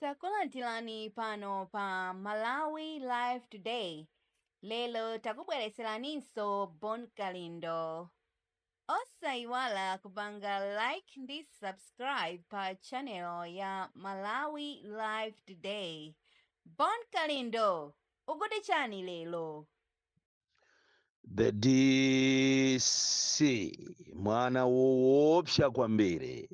Takulantilani pano pa Malawi Live Today. Lelo takubwereseraninso Bon Kalindo. Osaiwala kubanga like ndi subscribe pa channel ya Malawi Live Today. Bon Kalindo, ukuti chani lelo? The DC mwana woopsa kwambiri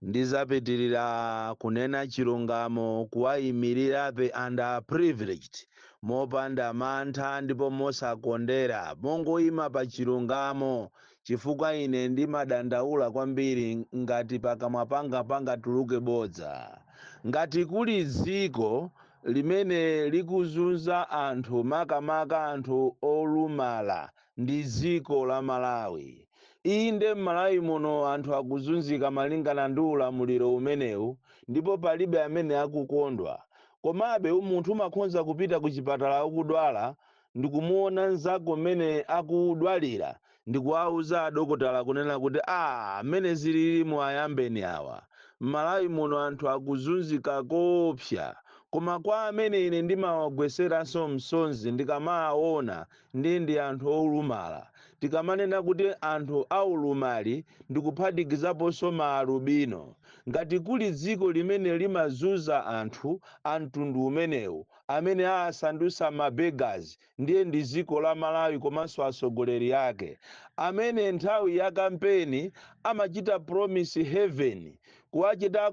ndizapitirira kunena chilungamo kuwayimirirabe underprivileged mopanda mantha ndipo mosakondera mongoyima pa chilungamo chifukwa ine ndimadandaula kwambiri ngati pakamwa panga pangatuluke bodza ngati kuli dziko limene likuzunza anthu makamaka anthu olumala ndi dziko la Malawi. Inde Malawi muno anthu akuzunzika malingana ndi ulamuliro umenewu ndipo palibe amene akukondwa. Komabe munthu umakhonza kupita ku chipatala ukudwala ndikumuona nzako mmene akudwalira ndikuwauza adokotala kunena kuti amene zilili muayambeni awa. Malawi muno anthu akuzunzika koopsa. Koma kwa amene ine ndimawagweseranso msonzi ndikamaona ndi anthu olumala tikamanena kuti anthu aulumali ndikuphatikizaponso maalubino ngati kuli dziko limene limazunza anthu a mtundu umenewu amene asandutsa mabeggars ndiye ndi dziko la Malawi komanso atsogoleri ake amene nthawi ya kampeni amachita promise heaven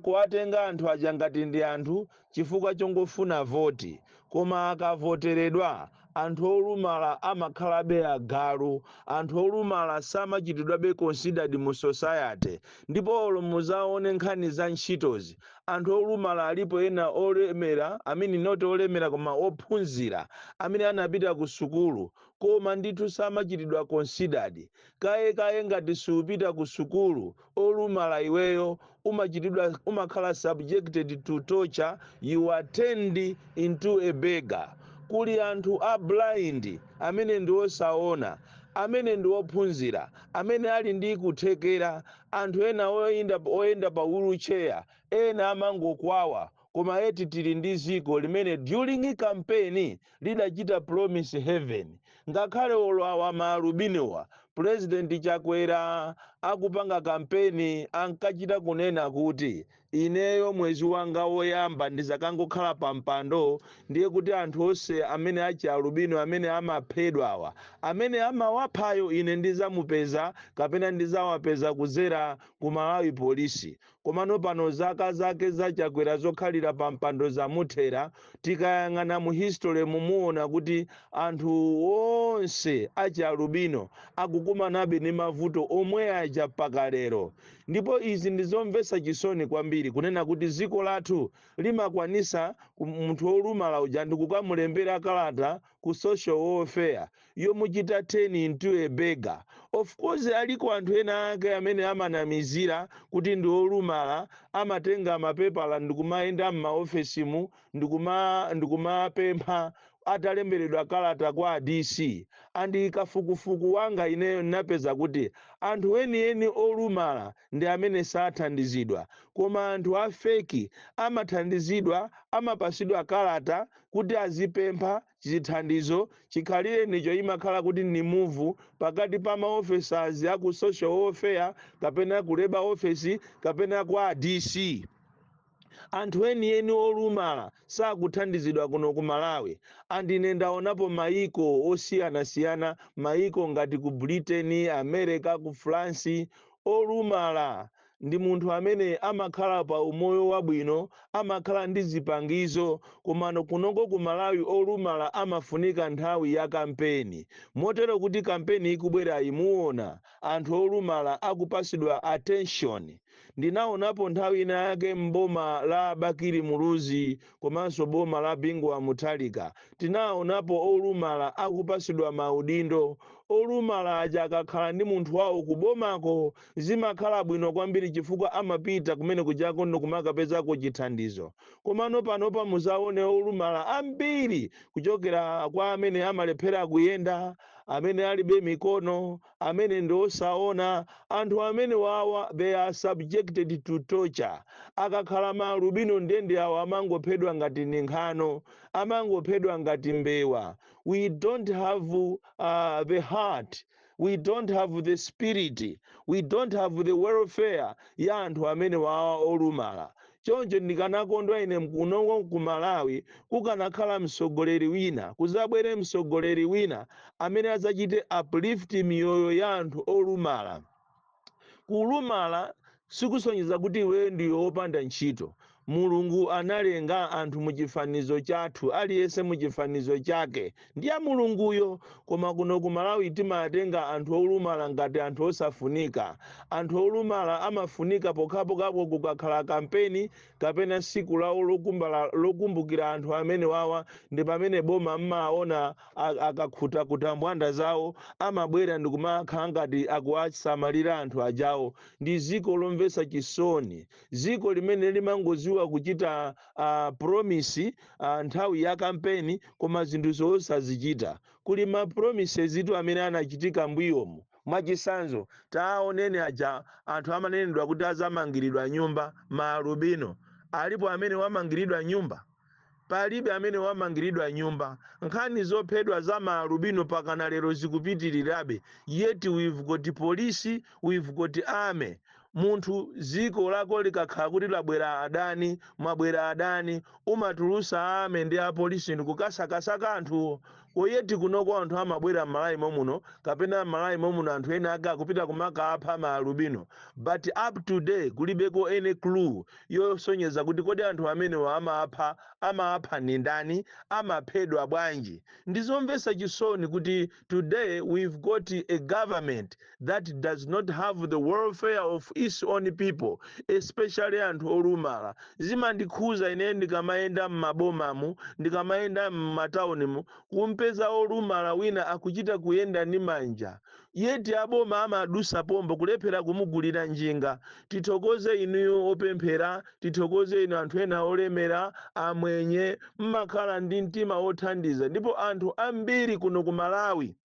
kuwatenga anthu aja ngati ndi anthu chifukwa chongofuna voti koma akavoteredwa anthu olumala amakhalabe agalu anthu olumala samachitidwabe considered mu society ndipo olo muzaone nkhani za ntchitozi anthu olumala alipo ena olemera amene not olemera koma ophunzira amene anapita ku sukulu koma ndithu samachitidwa considered kaye ngati supita ku sukulu olumala iweyo umakhala subjected to torture, you are turned into a beggar. Kuli anthu a blind amene ndi osaona amene ndi ophunzira amene ali ndi kuthekera anthu ena oyenda pa wheelchair ena amangokwawa koma eti tili ndi dziko limene during campaign lidachita promise heaven ngakhale olwawa maalubinowa President Chakwera akupanga kampeni ankachita kunena kuti ineyo mwezi wanga woyamba ndizakangokhala pa mpando ndiye kuti anthu onse amene achi alubino amene amaphedwa awa amene amawaphayo ine ndizamupeza kapena ndizawapeza kudzera ku Malawi polisi komano pano zaka zake za Chakwera zokhalira pa mpando zamuthera tikayang'ana mu history mumuona kuti anthu onse achi alubino akukumanabe ndi mavuto omwe aja pakalero ndipo izi ndizomvetsa chisoni kwambiri kunena kuti dziko lathu limakwanisa munthu olumala uja ndikukamulembera kalata ku social welfare yomuchita turn into a beggar. Of course aliko anthu ena ake amene amanamizira kuti ndi olumala amatenga mapepala ndikumayenda m'maofesimu ndikumapempha atalemberedwa kalata kwa DC andi kafukufuku wanga ineyo napeza kuti anthu eni olumala ndi amene sathandizidwa koma anthu a fake amathandizidwa amapasidwa kalata kuti azipempha chithandizo chikhalire nicho imakhala kuti ni move pakati pa maofficers aku social welfare kapena ku labor office kapena kwa DC. Anthu eni olumala sakuthandizidwa kuno ku Malawi andine ndaonapo maiko osiyanasiyana maiko ngati ku Britain, America, ku France olumala ndi munthu amene amakhala pa umoyo wabwino amakhala ndi zipangizo komano kunoko ku Malawi olumala amafunika nthawi ya kampeni motero kuti kampeni ikubwera imuona anthu olumala akupasidwa attention. Ndinaonapo nthawi ina yake mboma la Bakiri Muluzi komanso boma la Bingwa Muthalika tinaonapo olumala akupasidwa maudindo olumala aja akakhala ndi munthu wawo kubomako zimakhala bwino kwambiri chifukwa amapita kumene kujako kumakapezako chithandizo. Komano panopa muzaone olumala ambiri kuchokera kwa amene amalephera kuyenda, amene alibe mikono, amene ndi osaona, anthu amene wawa they are subjected to torture. Akakhala maalubino ndende awo amangophedwa ngati ninkhano, amangophedwa ngati mbewa. We don't have the heart, we don't have the spirit, we don't have the welfare ya anthu amene wawa olumala. Choncho ndikanakondwa ine kuno ku Malawi kukanakhala msogoleri wina, kuzabwere msogoleri wina amene azachite uplift miyoyo ya anthu olumala. Kulumala sikusonyeza kuti iwe ndi wopanda ntchito. Mulungu analenga anthu muchifanizo chathu, aliyense muchifanizo chake, ndiye mulunguyo. Koma kuno ku Malawi timatenga anthu olumala ngati anthu osafunika. Anthu olumala amafunika pokhapokhapo kukakhala kampeni kapena siku lawo lokumbukira anthu amene wawa, ndi pamene boma mmaona akakhuta mbwanda zawo amabwera ndi kumakhala ngati akuwasamalira anthu ajawo. Ndi ziko lomvetsa chisoni, ziko limene limangoziwa kuchita promise nthawi ya kampeni koma zinthu zosazichita. Kuli ma promises itu amene anachitika mbuyomu. Mwachisanzo taoneni aja anthu amanenedwa kuti azamangiridwa nyumba, maalubino alipo amene wamangiridwa nyumba? Palibe amene wamangiridwa nyumba. Nkhani zophedwa za maalubino pakana lero zikupitirirabe. Yet we've got police, we've got army. Munthu ziko lako likakhala kuti labwera adani, mwabwera adani, umatulusa ame ndi apolisi ndikukasakasaka anthuwo. Oyeti kunoko anthu amabwera m'Malawi momuno, kapena m'Malawi momuno anthu ena aga kupita kumakapha maalubino. But up to today kulibeko any clue yosonyeza kuti kodi anthu amene amapha ni ndani, amaphedwa bwanji. Ndizomvetsa chisoni kuti today we've got a government that does not have the welfare of its own people, especially anthu olumala. Zimandikhuza ine ndikamayenda m'mabomamu, ndikamayenda m'mataunimu, kumpeza olumala wina akuchita kuyenda ndi manja. Yeti aboma amadusa pombo kulephera kumugulira njinga. Tithokoze inuyo opemphera, tithokoze inu anthu ena olemera, amwenye mmakhala ndi mtima othandiza. Ndipo anthu ambiri kuno ku Malawi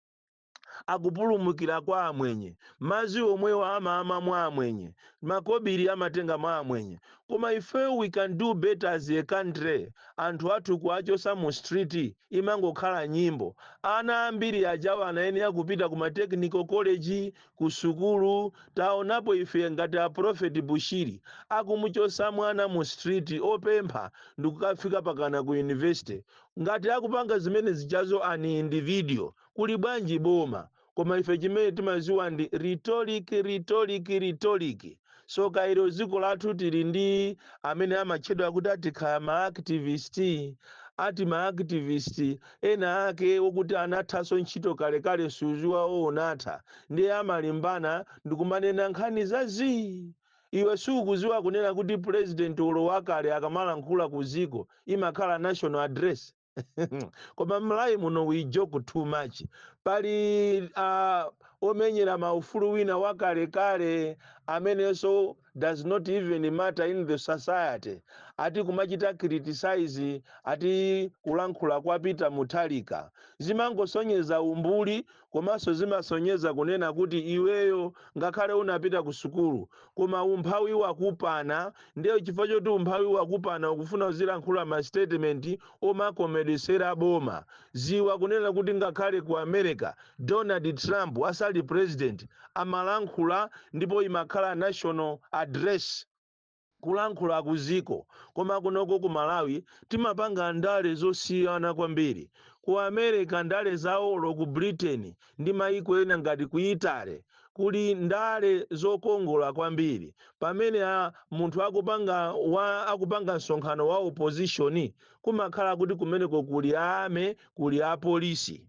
akupulumukira kwa amwenye. Mazi omwewo amama mwa amwenye, makobiri amatenga mwa amwenye. Koma if we can do better as a country, anthu athu kuachosa mu street imangokhala nyimbo. Ana ambiri ajawa anayenera kupita kuma technical college, ku sukulu. Taonapo ife ngati a Prophet Bushiri akumuchosa mwana mu street opempha ndikukafika pakana ku university. Ngati akupanga zimene zichazo ani individual, kuli bwanji boma. Koma ife chimene timaziwa ndi rhetoric. So kairo ziko lathu tili ndi amene amatchedwa kuti atikhala ma-activist ena ake okuti anathaso ntchito kalekale suziwa onatha, ndiye amalimbana ndikumanena nkhani zazi. Iwe sukuziwa kunena kuti president ulo wakale akamalankhula ku ziko imakhala national address. Koma Malawi muno we joke too much. Pali omenyera maufulu wina wakalekale amenenso does not even matter in the society. Ati kumachita criticize, ati kulankhula kwa Peter Mutharika. Zimangosonyeza umbuli, komanso zimasonyeza kunena kuti iweyo ngakhale unapita ku sukulu koma umphawi wakupana. Ndiyo chifukwa choti umphawi wakupana ukufuna uzilankhula ma statement omakomedesera boma. Ziwa kunena kuti ngakhale ku America Donald Trump asali president amalankhula ndipo imakhala national address kulankhula kuziko. Koma kunoko ku Malawi timapanga ndale zosiyana kwambiri. Ku America ndale zawo, ku Britain ndi maiko ena ngati ku Italy kuli ndale zokongola kwambiri. Pamene munthu akupanga msonkhano wa opposition kumakhala kuti kumeneko kuli ame, kuli apolisi.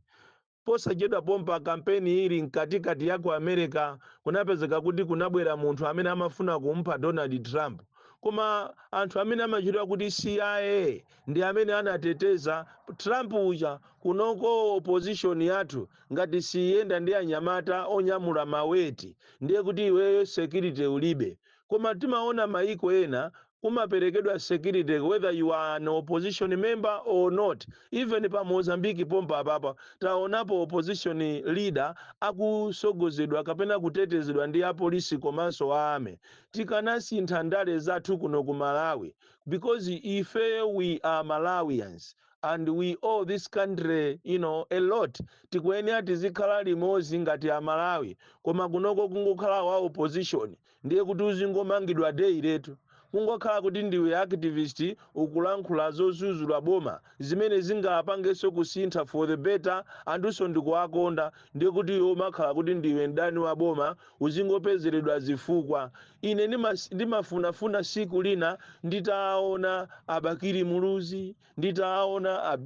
Posachedwa pompa kampeni ili mkatikati ya ku America kunapezeka kuti kunabwera munthu amene amafuna kumpha Donald Trump. koma anthu amene amachitwa kuti CIA ndi amene anateteza Trump uja kunoko opposition yathu ngati siyenda ndi anyamata onyamula maweti ndiye kuti iweyo security ulibe, koma timaona maiko ena kumaperekedwa security whether you are an opposition member or not. Even pa Mozambique pompa papa taonapo opposition leader akusogozedwa kapena kutetezedwa ndi apolisi komanso aame. Tikanasintha ndale zathu kuno ku Malawi because if we are Malawians and we owe this country a lot, tikuyenera tizikhala limodzi ngati a Malawi, koma kunoko kungokhala wa opposition ndiye kuti uzingomangidwa day letu, kungokhala kuti ndiwe activist ukulankhula zozuzula boma zimene zingapangenso kusintha for the better andunso ndikuwakonda, ndiye kuti iwe umakhala kuti ndiwe mdani wa boma uzingopezeredwa zifukwa. Ine ndimafunafuna siku lina nditaona Abakiri Muluzi, nditaona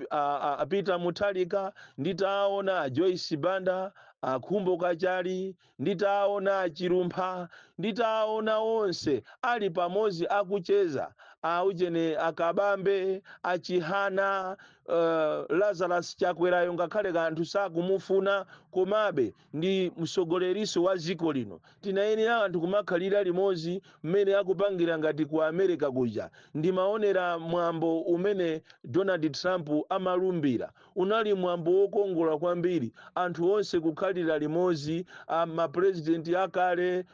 Peter Mutharika, nditaona Joyce Banda, Khumbo Kachali, nditaona Chilumpha, nditaona onse ali pamozi akucheza aujene Akabambe, Achihana, Lazarus Chakwerayo ngakhale kanthu sakumufuna komabe ndi msogoleriso wa dziko lino. Tinayenera anthu kumakhalira limodzi mmene akupangira ngati ku America kuja. Ndimaonera mwambo umene Donald Trump amalumbira unali mwambo wokongola kwambiri, anthu onse kukhalira limodzi, mapresidenti akale,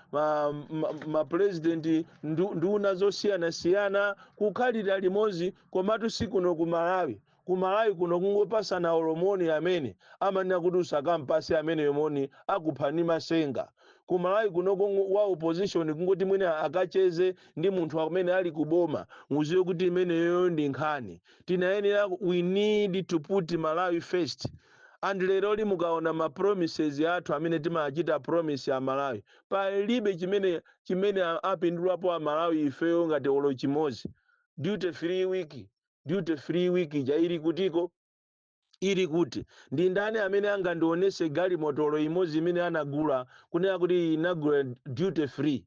mapresidenti nduna zosiyana-siyana kukhalira limodzi, komatu sikuno ku Malawi. Ku Malawi kuno kungopasana olomoni amene amanena kuti usakampase amene yomoni akuphani masenga. Ku Malawi kuno wa opposition kungoti mwina akacheze ndi munthu amene ali kuboma muziwe kuti imeneyo ndi nkhani. Tinayenera, we need to put Malawi first. And lero mukaona ma promises athu amene timachita promise ya Malawi palibe chimene apindulapo a Malawi ifeyo ngati olo chimozi. Duty free week jairi kutiko ili kuti ndi ndani amene angandionese galimotolo imodzi imene anagula kunena kuti inagula duty free.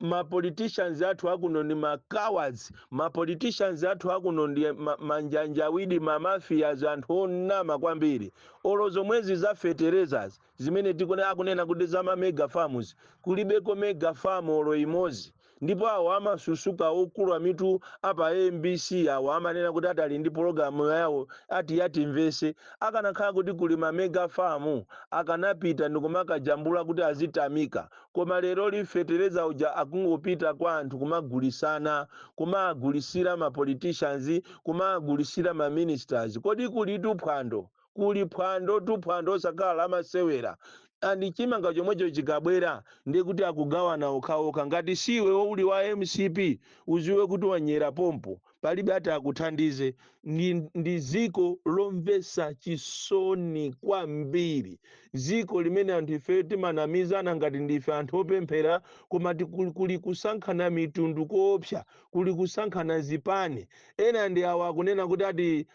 Ma politicians athu akuno ndi ma cowards, ma politicians athu akuno ndi manjanjawidi, ma mafias, anthu onama kwambiri. Olozo mwezi za fertilizers zimene tikone akunena kuti za ma mega farms kulibeko mega farm olo imodzi. Ndipo awo amasusuka okulu mitu apa MBC awo amanena kuti atali ndi programu yawo ati mvese akanakhala kuti kuli ma mega farm akanapita ndikumakajambula kuti azitamika, koma lero lifetereza uja akungopita kwa anthu kumagulisana, kumagulisira ma politicians, kumagulisira ma ministers. Kodi kuli tuphwando, kuli phwando tuphwando sakala amasewera. Andi chimanga chomwecho chikabwera ndiye kuti akugawana okhaokha. Ngati siwe uli wa MCP uziwe kuti wanyera pompo palibe ati akuthandize. Ndi ziko lomvesa chisoni kwambiri, ziko limene anthu ife timanamizana ngati ndife anthu opemphera, koma kuli kusankhana mitundu koopsa, kuli kusankhana zipani. Ena ndi awa akunena kuti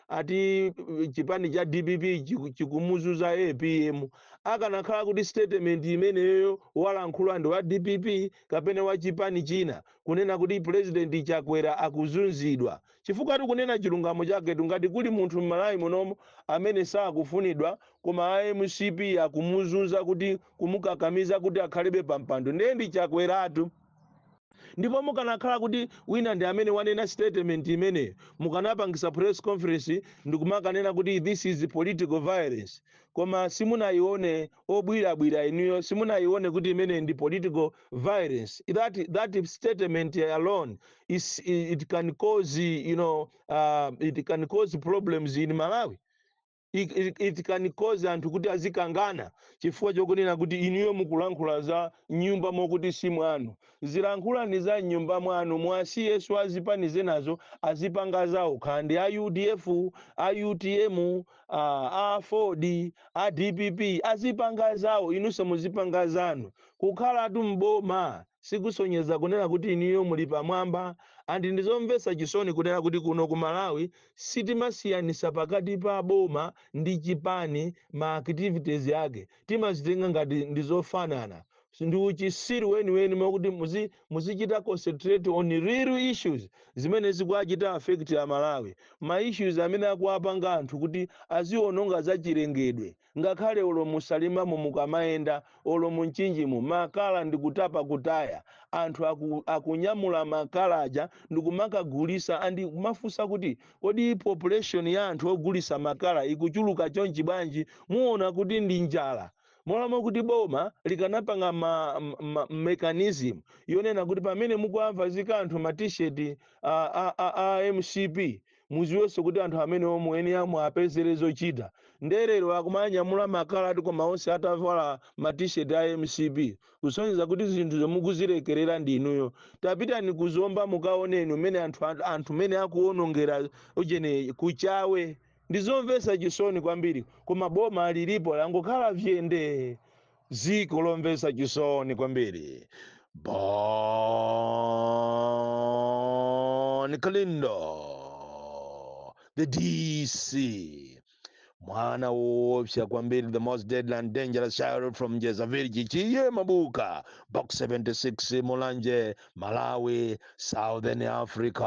ati chipani cha DPP chikumuzuza APM. Akanakhala kuti statement imeneyo walankhula ndi wa DPP kapena wa chipani china kunena kuti president Chakwera akuzunzidwa, chifukwa tikunena chilungamo chake. Ngati kuli munthu m'Malawi munomo amene sakufunidwa koma MCP akumuzunza kuti kumukakamiza kuti akhalebe pampando, ndiye ndi Chakweratu. Ndipo mukanakhala kuti wina ndi amene wanena statement imene mukanapangisa press conference ndikumakanena kuti this is political violence, koma simunaione obwirabwira inuyo, simunaione kuti imene ndi political violence. That statement alone it can cause it can cause problems in Malawi. It can cause anthu kuti azikangana chifukwa chokunena kuti inuyo mukulankhula za nyumba mokuti si mwanu. Zilankhulani za nyumba mwanu mwasiye azipanize nazo azipanga zawo, khandi a UDF, a UTM, a FOD, a DPP azipanga zawo, inunso muzipanga zanu. Kukhala mboma sikusonyeza kunena kuti iniyo muli pamwamba. Andi ndizomvesa chisoni kunena kuti kuno ku Malawi sitimasiyanisa pakati pa boma ndi chipani ma activities yake timazitenga ngati ndizofanana. ndi uchisiri weniweni mwakuti muzichita concentrate on real issues zimene zikuachita affect a Malawi, ma issues amene akuapanga anthu kuti aziononga zachilengedwe, ngakhale olo musalimamo mukamayenda olo munchinjimu makala ndikutapa kutaya anthu akunyamula makala aja ndikumakagulisa andi kumafunsa kuti kodi population ya anthu ogulisa makala ikuchuluka chonchi bwanji, muona kuti ndi njala. Molamo kuti boma likanapanga mechanism yonena kuti pamene mukuamva zika anthu ma t-shirt a MCP muziwenso kuti anthu amene omwe amwe apezere zochita, nderero akumanyamula makala ati koma onse atavala ma t-shirt a MCP kusonyeza kuti zinthu zomukuzilekerera ndi inuyo. Tapitani kuzomba mukaoneni umene anthu mene akuonongera ujene kuchawe ndizomvesa chisoni kwambiri, koma boma lilipo langokhala vyende, ziko lomvesa chisoni kwambiri. Bon Kalindo, the DC, mwana woopsa kwambiri, the most deadly and dangerous child from Jezavili Chichiye Mabuka, box 76 Mulanje, Malawi, Southern Africa.